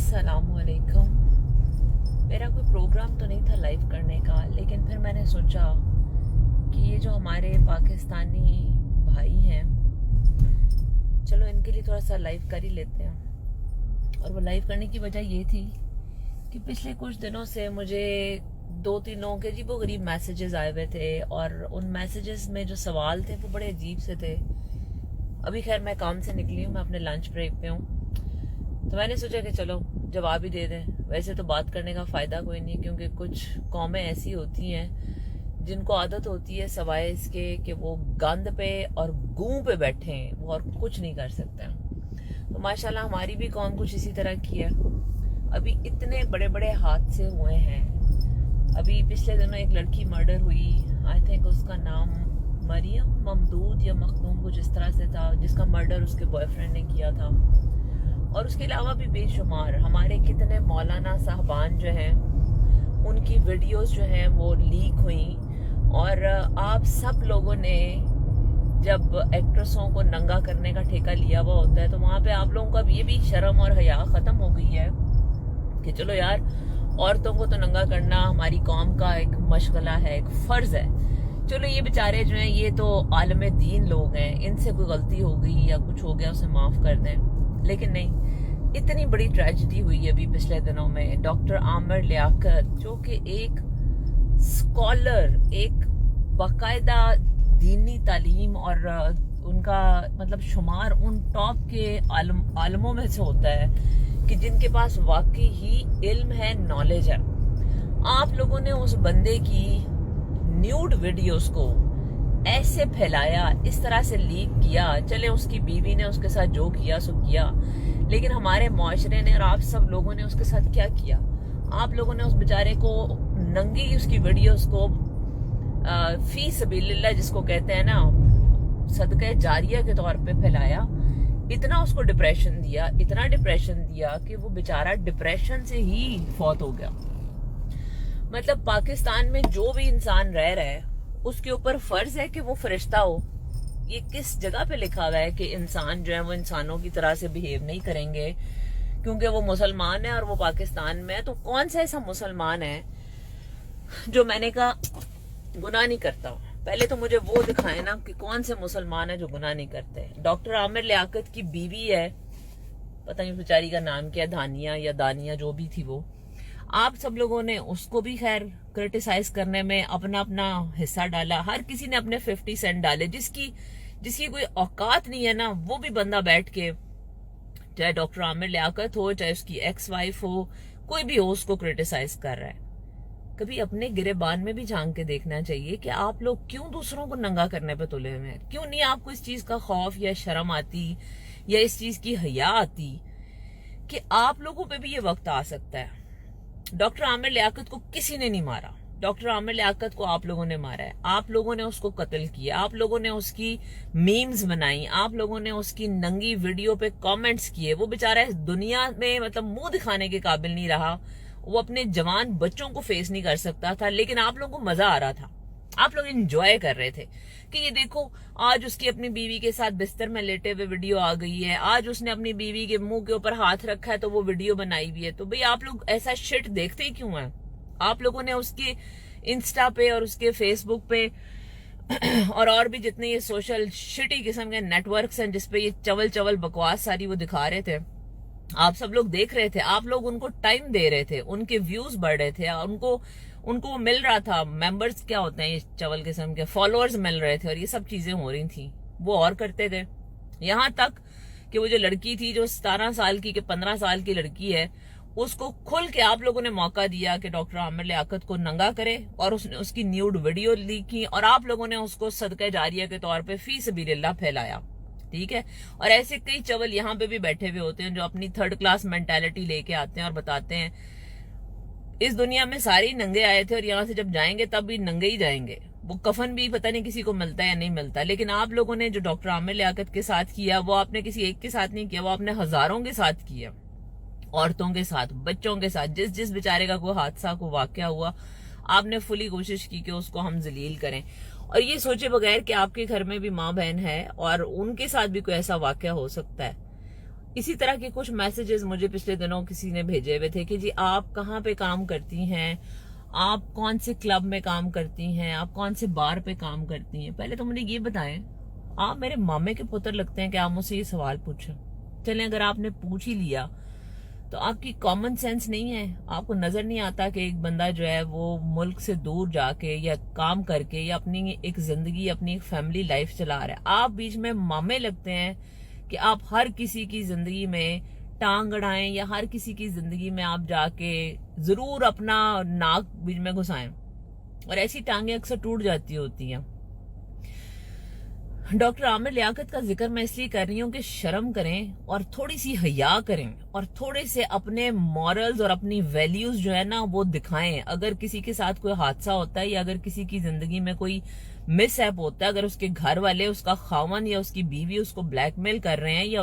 अस्सलाम वालेकुम। मेरा कोई प्रोग्राम तो नहीं था लाइव करने का, लेकिन फिर मैंने सोचा कि ये जो हमारे पाकिस्तानी भाई हैं, चलो इनके लिए थोड़ा सा लाइव कर ही लेते हैं। और वो लाइव करने की वजह ये थी कि पिछले कुछ दिनों से मुझे 2-3 लोगों के अजीबोगरीब मैसेजेस आए हुए थे, और उन मैसेजेस में जो सवाल थे वो बड़े अजीब से थे। अभी खैर मैं काम से निकली हूँ, मैं अपने लंच ब्रेक पे हूँ, तो मैंने सोचा कि चलो जवाब ही दे दें। वैसे तो बात करने का फ़ायदा कोई नहीं, क्योंकि कुछ कौमें ऐसी होती हैं जिनको आदत होती है सवाए इसके कि वो गंद पे और गूं पे बैठे हैं, वो और कुछ नहीं कर सकते हैं। तो माशाल्लाह हमारी भी कौम कुछ इसी तरह की है। अभी इतने बड़े बड़े हादसे हुए हैं। अभी पिछले दिनों एक लड़की मर्डर हुई, आई थिंक उसका नाम मरियम ममदूद या मखदूम कुछ इस तरह से था, जिसका मर्डर उसके बॉयफ्रेंड ने किया था। और उसके अलावा भी बेशुमार हमारे कितने मौलाना साहबान जो हैं, उनकी वीडियोस जो हैं वो लीक हुई। और आप सब लोगों ने जब एक्ट्रेसों को नंगा करने का ठेका लिया हुआ होता है, तो वहाँ पे आप लोगों का ये भी शर्म और हया ख़त्म हो गई है कि चलो यार, औरतों को तो नंगा करना हमारी कौम का एक मशगला है, एक फ़र्ज़ है। चलो ये बेचारे जो हैं ये तो आलम दीन लोग हैं, इनसे कोई गलती हो गई या कुछ हो गया उसे माफ़ कर दें। लेकिन नहीं, इतनी बड़ी ट्रेजेडी हुई है अभी पिछले दिनों में। डॉक्टर आमिर लियाकत, जो कि एक स्कॉलर, एक बाकायदा दीनी तालीम और उनका मतलब शुमार उन टॉप के आलमों में से होता है कि जिनके पास वाकई ही इल्म है, नॉलेज है। आप लोगों ने उस बंदे की न्यूड वीडियोस को ऐसे फैलाया, इस तरह से लीक किया। चले उसकी बीवी ने उसके साथ जो किया सो किया, लेकिन हमारे मुआशरे ने और आप सब लोगों ने उसके साथ क्या किया? आप लोगों ने उस बेचारे को नंगी उसकी वीडियोस को फी सबीलिल्लाह जिसको कहते हैं ना, सदका जारिया के तौर पे फैलाया। इतना उसको डिप्रेशन दिया, इतना डिप्रेशन दिया कि वो बेचारा डिप्रेशन से ही फौत हो गया। मतलब पाकिस्तान में जो भी इंसान रह रहा है उसके ऊपर फर्ज है कि वो फरिश्ता हो। ये किस जगह पे लिखा हुआ है कि इंसान जो है वो इंसानों की तरह से बिहेव नहीं करेंगे क्योंकि वो मुसलमान है और वो पाकिस्तान में है? तो कौन सा ऐसा मुसलमान है जो मैंने कहा गुनाह नहीं करता? पहले तो मुझे वो दिखाए ना कि कौन से मुसलमान है जो गुनाह नहीं करते। डॉक्टर आमिर लियाकत की बीवी है, पता नहीं बेचारी का नाम क्या, दानिया या दानिया जो भी थी वो। आप सब लोगों ने उसको भी खैर क्रिटिसाइज करने में अपना अपना हिस्सा डाला। हर किसी ने अपने 50 सेंट डाले। जिसकी कोई औकात नहीं है ना, वो भी बंदा बैठ के, चाहे डॉक्टर आमिर लियाकत हो, चाहे उसकी एक्स वाइफ हो, कोई भी हो, उसको क्रिटिसाइज कर रहा है। कभी अपने गिरेबान में भी झांक के देखना चाहिए कि आप लोग क्यों दूसरों को नंगा करने पे तुले हुए हैं। क्यों नहीं आपको इस चीज का खौफ या शर्म आती या इस चीज की हया आती कि आप लोगों पे भी ये वक्त आ सकता है। डॉक्टर आमिर लियाकत को किसी ने नहीं मारा, डॉक्टर आमिर लियाकत को आप लोगों ने मारा है। आप लोगों ने उसको कत्ल किया, आप लोगों ने उसकी मीम्स बनाई, आप लोगों ने उसकी नंगी वीडियो पे कमेंट्स किए। वो बेचारा इस दुनिया में मतलब मुंह दिखाने के काबिल नहीं रहा, वो अपने जवान बच्चों को फेस नहीं कर सकता था, लेकिन आप लोगों को मजा आ रहा था। आप लोग एंजॉय कर रहे थे कि ये देखो आज उसकी अपनी बीवी के साथ बिस्तर में लेटे हुए वीडियो आ गई है, आज उसने अपनी बीवी के मुंह के ऊपर हाथ रखा है तो वो वीडियो बनाई हुई है। तो भाई आप लोग ऐसा शिट देखते ही क्यों हैं? आप लोगों ने उसके इंस्टा पे और उसके फेसबुक पे और भी जितने ये सोशल शिटी किस्म के नेटवर्क्स हैं जिसपे ये चवल चवल बकवास सारी वो दिखा रहे थे, आप सब लोग देख रहे थे। आप लोग उनको टाइम दे रहे थे, उनके व्यूज बढ़ रहे थे, उनको मिल रहा था। मेंबर्स क्या होते हैं ये चवल किस्म के, फॉलोअर्स मिल रहे थे, और ये सब चीजें हो रही थी। वो और करते थे, यहाँ तक कि वो जो लड़की थी जो 17 साल की, 15 साल की लड़की है, उसको खुल के आप लोगों ने मौका दिया कि डॉक्टर आमिर लियाकत को नंगा करे, और उसने उसकी न्यूड वीडियो लीक की, और आप लोगों ने उसको सदका जारिया के तौर पे फी सबीलिल्लाह फैलाया। ठीक है। और ऐसे कई चवल यहाँ पे भी बैठे हुए होते हैं जो अपनी थर्ड क्लास मेंटालिटी लेके आते हैं और बताते हैं इस दुनिया में सारे नंगे आए थे और यहाँ से जब जाएंगे तब भी नंगे ही जाएंगे। वो कफन भी पता नहीं किसी को मिलता है या नहीं मिलता। लेकिन आप लोगों ने जो डॉक्टर आमिर लियाकत के साथ किया, वो आपने किसी एक के साथ नहीं किया, वो आपने हजारों के साथ किया, औरतों के साथ, बच्चों के साथ। जिस बेचारे का कोई हादसा को वाकया हुआ, आपने फुली कोशिश की कि उसको हम जलील करें, और ये सोचे बगैर कि आपके घर में भी माँ बहन है और उनके साथ भी कोई ऐसा वाकया हो सकता है। اسی طرح کے کچھ میسیجز مجھے پچھلے دنوں کسی نے بھیجے ہوئے تھے کہ جی آپ کہاں پہ کام کرتی ہیں، آپ کون سے کلب میں کام کرتی ہیں، آپ کون سے بار پہ کام کرتی ہیں. پہلے تو مجھے یہ بتائیں، آپ میرے مامے کے پتر لگتے ہیں کہ آپ مجھ سے یہ سوال پوچھیں. چلیں اگر آپ نے پوچھ ہی لیا تو آپ کی کامن سینس نہیں ہے، آپ کو نظر نہیں آتا کہ ایک بندہ جو ہے وہ ملک سے دور جا کے یا کام کر کے یا اپنی ایک زندگی، اپنی ایک فیملی لائف چلا رہا ہے. آپ بیچ میں مامے لگتے ہیں کہ آپ ہر کسی کی زندگی میں ٹانگ اڑائیں یا ہر کسی کی زندگی میں آپ جا کے ضرور اپنا ناک بیچ میں گھسائیں، اور ایسی ٹانگیں اکثر ٹوٹ جاتی ہوتی ہیں. ڈاکٹر عامر لیاقت کا ذکر میں اس لیے کر رہی ہوں کہ شرم کریں اور تھوڑی سی حیا کریں اور تھوڑے سے اپنے مورلز اور اپنی ویلیوز جو ہے نا وہ دکھائیں. اگر کسی کے ساتھ کوئی حادثہ ہوتا ہے یا اگر کسی کی زندگی میں کوئی مس ایپ ہوتا ہے، اگر اس کے گھر والے، اس کا خاون یا اس کی بیوی اس کو بلیک میل کر رہے ہیں یا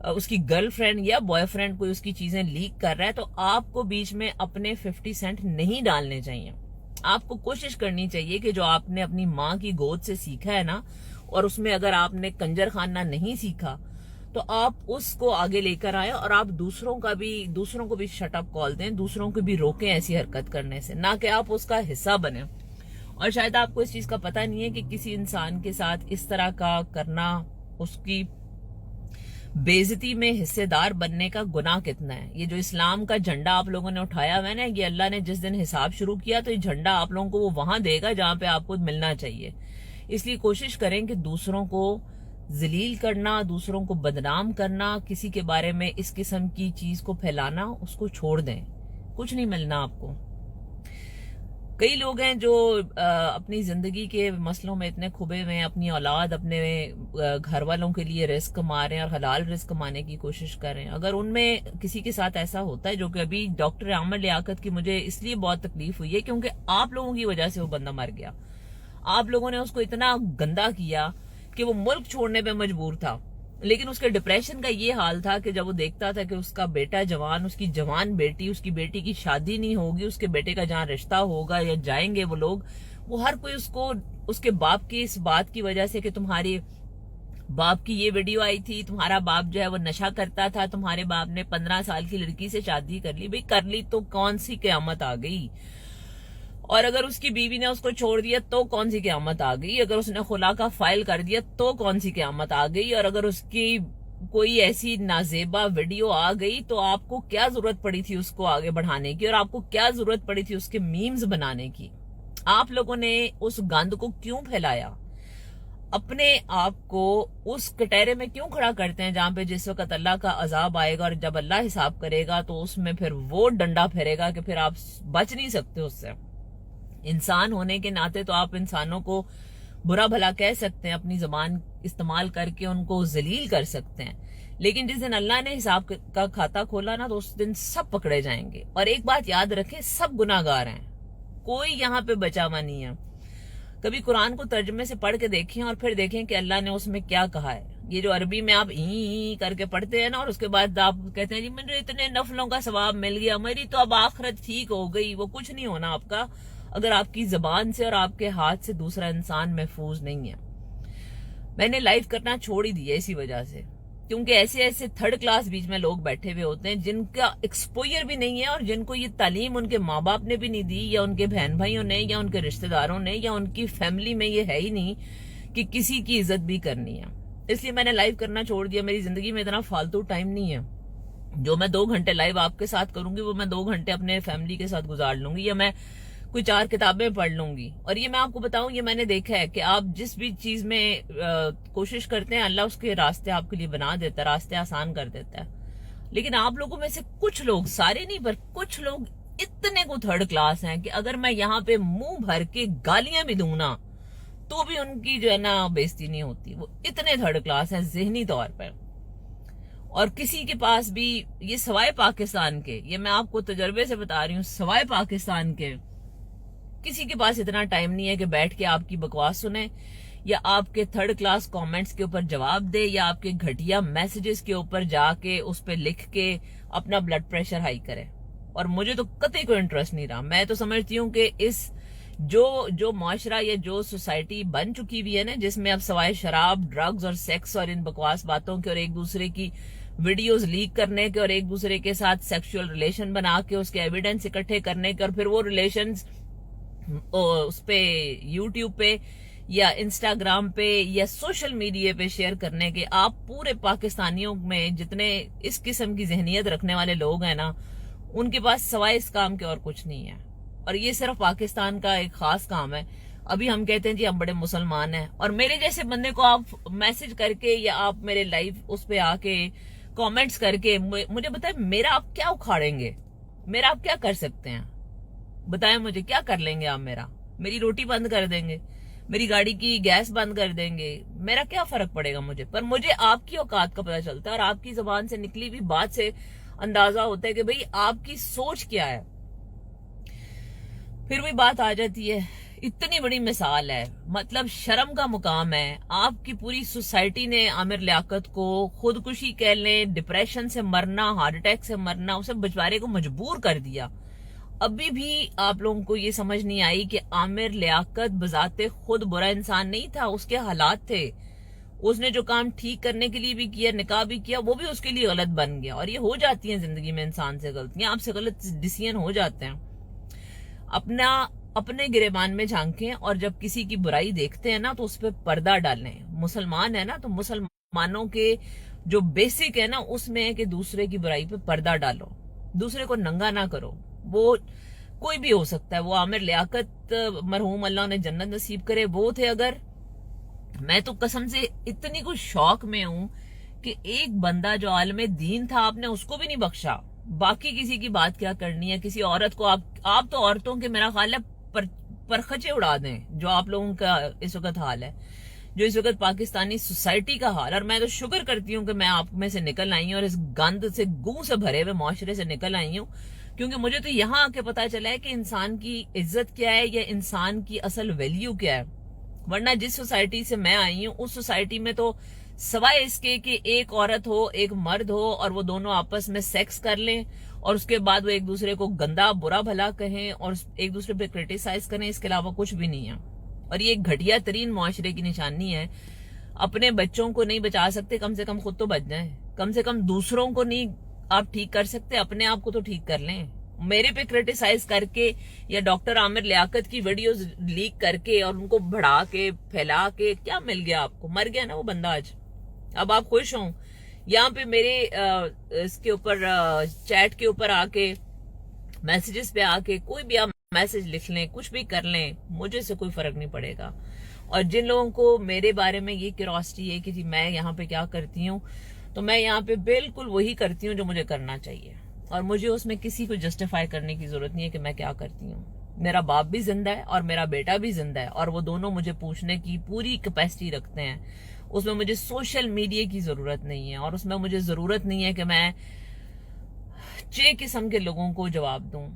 اس کی گرل فرینڈ یا بوائے فرینڈ کوئی اس کی چیزیں لیک کر رہا ہے، تو آپ کو بیچ میں اپنے 50 سینٹ نہیں ڈالنے چاہیے. آپ کو کوشش کرنی چاہیے کہ جو آپ نے اپنی ماں کی گود سے سیکھا ہے نا، اور اس میں اگر آپ نے کنجر خانہ نہیں سیکھا تو آپ اس کو آگے لے کر آئیں اور آپ دوسروں کو بھی شٹ اپ کال دیں، دوسروں کو بھی روکیں ایسی حرکت کرنے سے، نہ کہ آپ اس کا حصہ بنیں. اور شاید آپ کو اس چیز کا پتہ نہیں ہے کہ کسی انسان کے ساتھ اس طرح کا کرنا اس کی بے عزتی میں حصے دار بننے کا گناہ کتنا ہے. یہ جو اسلام کا جھنڈا آپ لوگوں نے اٹھایا ہوا ہے نا، یہ اللہ نے جس دن حساب شروع کیا تو یہ جھنڈا آپ لوگوں کو وہ وہاں دے گا جہاں پہ آپ کو ملنا چاہیے. اس لیے کوشش کریں کہ دوسروں کو ذلیل کرنا، دوسروں کو بدنام کرنا، کسی کے بارے میں اس قسم کی چیز کو پھیلانا، اس کو چھوڑ دیں. کچھ نہیں ملنا آپ کو. کئی لوگ ہیں جو اپنی زندگی کے مسئلوں میں اتنے کھبے ہوئے ہیں، اپنی اولاد، اپنے گھر والوں کے لیے رزق کما رہے ہیں اور حلال رزق کمانے کی کوشش کر رہے ہیں. اگر ان میں کسی کے ساتھ ایسا ہوتا ہے، جو کہ ابھی ڈاکٹر عامر لیاقت کی مجھے اس لیے بہت تکلیف ہوئی ہے کیونکہ آپ لوگوں کی وجہ سے وہ بندہ مر گیا. آپ لوگوں نے اس کو اتنا گندا کیا کہ وہ ملک چھوڑنے پہ مجبور تھا. لیکن اس کے ڈپریشن کا یہ حال تھا کہ جب وہ دیکھتا تھا کہ اس کا بیٹا جوان، اس کی جوان بیٹی، اس کی بیٹی کی شادی نہیں ہوگی، اس کے بیٹے کا جہاں رشتہ ہوگا یا جائیں گے وہ لوگ، وہ ہر کوئی اس کو اس کے باپ کی اس بات کی وجہ سے کہ تمہاری باپ کی یہ ویڈیو آئی تھی، تمہارا باپ جو ہے وہ نشہ کرتا تھا، تمہارے باپ نے 15 سال کی لڑکی سے شادی کر لی. بھئی کر لی تو کون سی قیامت آ گئی؟ اور اگر اس کی بیوی نے اس کو چھوڑ دیا تو کون سی قیامت آ گئی؟ اگر اس نے خلا کا فائل کر دیا تو کون سی قیامت آ گئی؟ اور اگر اس کی کوئی ایسی نازیبا ویڈیو آ گئی تو آپ کو کیا ضرورت پڑی تھی اس کو آگے بڑھانے کی، اور آپ کو کیا ضرورت پڑی تھی اس کے میمز بنانے کی؟ آپ لوگوں نے اس گند کو کیوں پھیلایا؟ اپنے آپ کو اس کٹہرے میں کیوں کھڑا کرتے ہیں جہاں پہ جس وقت اللہ کا عذاب آئے گا اور جب اللہ حساب کرے گا تو اس میں پھر وہ ڈنڈا پھیرے گا کہ پھر آپ بچ نہیں سکتے اس سے. انسان ہونے کے ناطے تو آپ انسانوں کو برا بھلا کہہ سکتے ہیں، اپنی زبان استعمال کر کے ان کو ذلیل کر سکتے ہیں، لیکن جس دن اللہ نے حساب کا کھاتا کھولا نا تو اس دن سب پکڑے جائیں گے. اور ایک بات یاد رکھیں، سب گناہگار ہیں، کوئی یہاں پہ بچا ہوا نہیں ہے. کبھی قرآن کو ترجمے سے پڑھ کے دیکھیں اور پھر دیکھیں کہ اللہ نے اس میں کیا کہا ہے. یہ جو عربی میں آپ ہی کر کے پڑھتے ہیں نا اور اس کے بعد آپ کہتے ہیں جی مجھے اتنے نفلوں کا ثواب مل گیا، میری تو اب آخرت ٹھیک ہو گئی، وہ کچھ نہیں ہونا آپ کا اگر آپ کی زبان سے اور آپ کے ہاتھ سے دوسرا انسان محفوظ نہیں ہے. میں نے لائف کرنا چھوڑ ہی دیا اسی وجہ سے، کیونکہ ایسے تھرڈ کلاس بیچ میں لوگ بیٹھے ہوئے ہوتے ہیں جن کا ایکسپوئر بھی نہیں ہے اور جن کو یہ تعلیم ان کے ماں باپ نے بھی نہیں دی یا ان کے بہن بھائیوں نے یا ان کے رشتہ داروں نے یا ان کی فیملی میں یہ ہے ہی نہیں کہ کسی کی عزت بھی کرنی ہے. اس لیے میں نے لائف کرنا چھوڑ دیا. میری زندگی میں اتنا فالتو ٹائم نہیں ہے. جو میں 2 گھنٹے لائیو آپ کے ساتھ کروں گی وہ میں 2 گھنٹے اپنے فیملی کے ساتھ گزار لوں گی، یا میں کوئی 4 کتابیں پڑھ لوں گی. اور یہ میں آپ کو بتاؤں، یہ میں نے دیکھا ہے کہ آپ جس بھی چیز میں کوشش کرتے ہیں اللہ اس کے راستے آپ کے لیے بنا دیتا ہے، راستے آسان کر دیتا ہے. لیکن آپ لوگوں میں سے کچھ لوگ، سارے نہیں پر کچھ لوگ اتنے کو تھرڈ کلاس ہیں کہ اگر میں یہاں پہ منہ بھر کے گالیاں بھی دوں نا تو بھی ان کی جو ہے نا بےزتی نہیں ہوتی. وہ اتنے تھرڈ کلاس ہیں ذہنی طور پر. اور کسی کے پاس بھی، یہ سوائے پاکستان کے، یہ میں آپ کو تجربے سے بتا رہی ہوں، سوائے پاکستان کے کسی کے پاس اتنا ٹائم نہیں ہے کہ بیٹھ کے آپ کی بکواس سنیں یا آپ کے تھرڈ کلاس کامنٹس کے اوپر جواب دے یا آپ کے گھٹیا میسیجز کے اوپر جا کے اس پہ لکھ کے اپنا بلڈ پریشر ہائی کرے. اور مجھے تو قطعی کوئی انٹرسٹ نہیں رہا. میں تو سمجھتی ہوں کہ اس جو معاشرہ یا جو سوسائٹی بن چکی بھی ہے نا، جس میں اب سوائے شراب، ڈرگز اور سیکس اور ان بکواس باتوں کے اور ایک دوسرے کی वीडियोस लीक करने के और एक दूसरे के साथ सेक्सुअल रिलेशन बना के उसके एविडेंस इकट्ठे करने के और फिर वो रिलेशंस उस पे यूट्यूब पे या इंस्टाग्राम पे या सोशल मीडिया पे शेयर करने के। आप पूरे पाकिस्तानियों में जितने इस किस्म की जहनियत रखने वाले लोग हैं ना, उनके पास सवाए इस काम के और कुछ नहीं है। और ये सिर्फ पाकिस्तान का एक खास काम है। अभी हम कहते हैं जी हम बड़े मुसलमान हैं, और मेरे जैसे बंदे को आप मैसेज करके या आप मेरे लाइव उस पे आके कमेंट्स करके मुझे बताएं, मेरा आप क्या उखाड़ेंगे, मेरा आप क्या कर सकते हैं? बताएं मुझे, क्या कर लेंगे आप? मेरी रोटी बंद कर देंगे, मेरी गाड़ी की गैस बंद कर देंगे, मेरा क्या फर्क पड़ेगा मुझे? पर मुझे आपकी औकात का पता चलता है और आपकी जुबान से निकली हुई बात से अंदाजा होता है कि भाई आपकी सोच क्या है। फिर भी बात आ जाती है, इतनी बड़ी मिसाल है, मतलब शर्म का मुकाम है। आपकी पूरी सोसाइटी ने आमिर लियाकत को खुदकुशी कह लें, डिप्रेशन से मरना, हार्ट अटैक से मरना, उसे बेचारे को मजबूर कर दिया। अभी भी आप लोगों को ये समझ नहीं आई कि आमिर लियाकत बजाते खुद बुरा इंसान नहीं था, उसके हालात थे। उसने जो काम ठीक करने के लिए भी किया, निकाह भी किया, वो भी उसके लिए गलत बन गया। और ये हो जाती है जिंदगी में, इंसान से गलतियां, आपसे गलत डिसीजन हो जाते हैं। अपने गिरेबान में झांकें और जब किसी की बुराई देखते हैं ना तो उस पर पर्दा डालें। मुसलमान है ना, तो मुसलमानों के जो बेसिक है ना उसमें है कि दूसरे की बुराई पे पर्दा डालो, दूसरे को नंगा ना करो। वो कोई भी हो सकता है। वो आमिर लियाकत मरहूम, अल्लाह ने जन्नत नसीब करे, वो थे। अगर मैं तो कसम से इतनी कुछ शौक में हूं कि एक बंदा जो आलमे दीन था, आपने उसको भी नहीं बख्शा। बाकी किसी की बात क्या करनी है? किसी औरत को आप तो औरतों के मेरा ख्याल है परखचे उड़ा दें, जो आप लोगों का इस वक्त हाल है, जो इस वक्त पाकिस्तानी सोसाइटी का हाल। और मैं तो शुक्र करती हूँ कि मैं आप में से निकल आई हूँ और इस गंद से, गू से भरे हुए मुआशरे से निकल आई हूँ, क्योंकि मुझे तो यहाँ आके पता चला है कि इंसान की इज्जत क्या है या इंसान की असल वैल्यू क्या है। वरना जिस सोसाइटी से मैं आई हूँ उस सोसाइटी में तो सवाए इसके कि एक औरत हो, एक मर्द हो और वो दोनों आपस में सेक्स कर लें और उसके बाद वो एक दूसरे को गंदा बुरा भला कहें और एक दूसरे पे क्रिटिसाइज करें, इसके अलावा कुछ भी नहीं है। और ये घटिया तरीन मुआशरे की निशानी है। अपने बच्चों को नहीं बचा सकते, कम से कम खुद तो बच जाए। कम से कम दूसरों को नहीं आप ठीक कर सकते, अपने आप को तो ठीक कर लें। मेरे पे क्रिटिसाइज करके या डॉक्टर आमिर लियाकत की वीडियोस लीक करके और उनको बढ़ा के फैला के क्या मिल गया आपको? मर गया ना वो बंदा आज। अब आप खुश हों? यहाँ पे मेरे इसके ऊपर चैट के ऊपर आके, मैसेजेस पे आके कोई भी आप मैसेज लिख लें, कुछ भी कर लें, मुझे से कोई फर्क नहीं पड़ेगा। और जिन लोगों को मेरे बारे में ये क्यूरियोसिटी है कि जी मैं यहाँ पे क्या करती हूँ, तो मैं यहाँ पे बिल्कुल वही करती हूँ जो मुझे करना चाहिए, और मुझे उसमें किसी को जस्टिफाई करने की जरूरत नहीं है कि मैं क्या करती हूँ। मेरा बाप भी जिंदा है और मेरा बेटा भी जिंदा है, और वो दोनों मुझे पूछने की पूरी कैपेसिटी रखते हैं। उसमें मुझे सोशल मीडिया की जरूरत नहीं है, और उसमें मुझे जरूरत नहीं है कि मैं 6 किस्म के लोगों को जवाब दूं।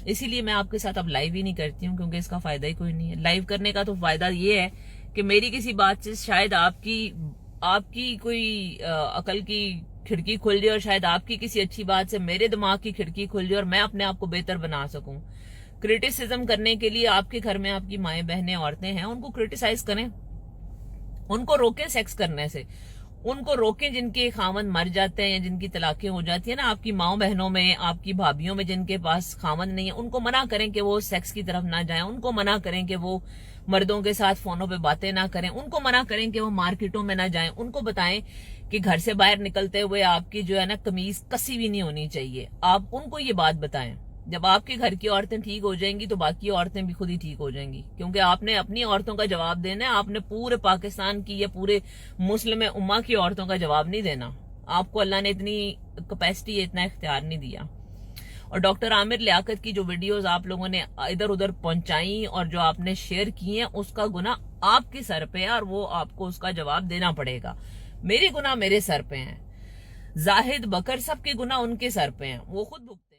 इसीलिए मैं आपके साथ अब लाइव ही नहीं करती हूँ, क्योंकि इसका फायदा ही कोई नहीं है। लाइव करने का तो फायदा ये है कि मेरी किसी बात से शायद आपकी कोई अकल की खिड़की खुल जाए, और शायद आपकी किसी अच्छी बात से मेरे दिमाग की खिड़की खुल जाए और मैं अपने आप को बेहतर बना सकूं। क्रिटिसिज्म करने के लिए आपके घर में आपकी माएं बहनें औरतें हैं, उनको क्रिटिसाइज करें, उनको रोकें सेक्स करने से, उनको रोकें जिनके खामन मर जाते हैं या जिनकी तलाकें हो जाती है ना, आपकी माओ बहनों में, आपकी भाभीियों में जिनके पास खामन नहीं है, उनको मना करें कि वो सेक्स की तरफ ना जाएं। उनको मना करें कि वो मर्दों के साथ फोनों पे बातें ना करें। उनको मना करें कि वो मार्केटों में ना जाएं। उनको बताएं कि घर से बाहर निकलते हुए आपकी जो है ना कमीज कसी भी नहीं होनी चाहिए। आप उनको ये बात बताएं। जब आपके घर की औरतें ठीक हो जाएंगी तो बाकी औरतें भी खुद ही ठीक हो जाएंगी, क्योंकि आपने अपनी औरतों का जवाब देना है। आपने पूरे पाकिस्तान की या पूरे मुस्लिम उम्मा की औरतों का जवाब नहीं देना। आपको अल्लाह ने इतनी कैपेसिटी, इतना इख्तियार नहीं दिया। और डॉक्टर आमिर लियाकत की जो वीडियोस आप लोगों ने इधर उधर पहुंचाई और जो आपने शेयर की हैं, उसका गुनाह आपके सर पे है और वो आपको उसका जवाब देना पड़ेगा। मेरे गुनाह मेरे सर पे हैं, जाहिद बकर सबके गुनाह उनके सर पे हैं, वो खुद भुगते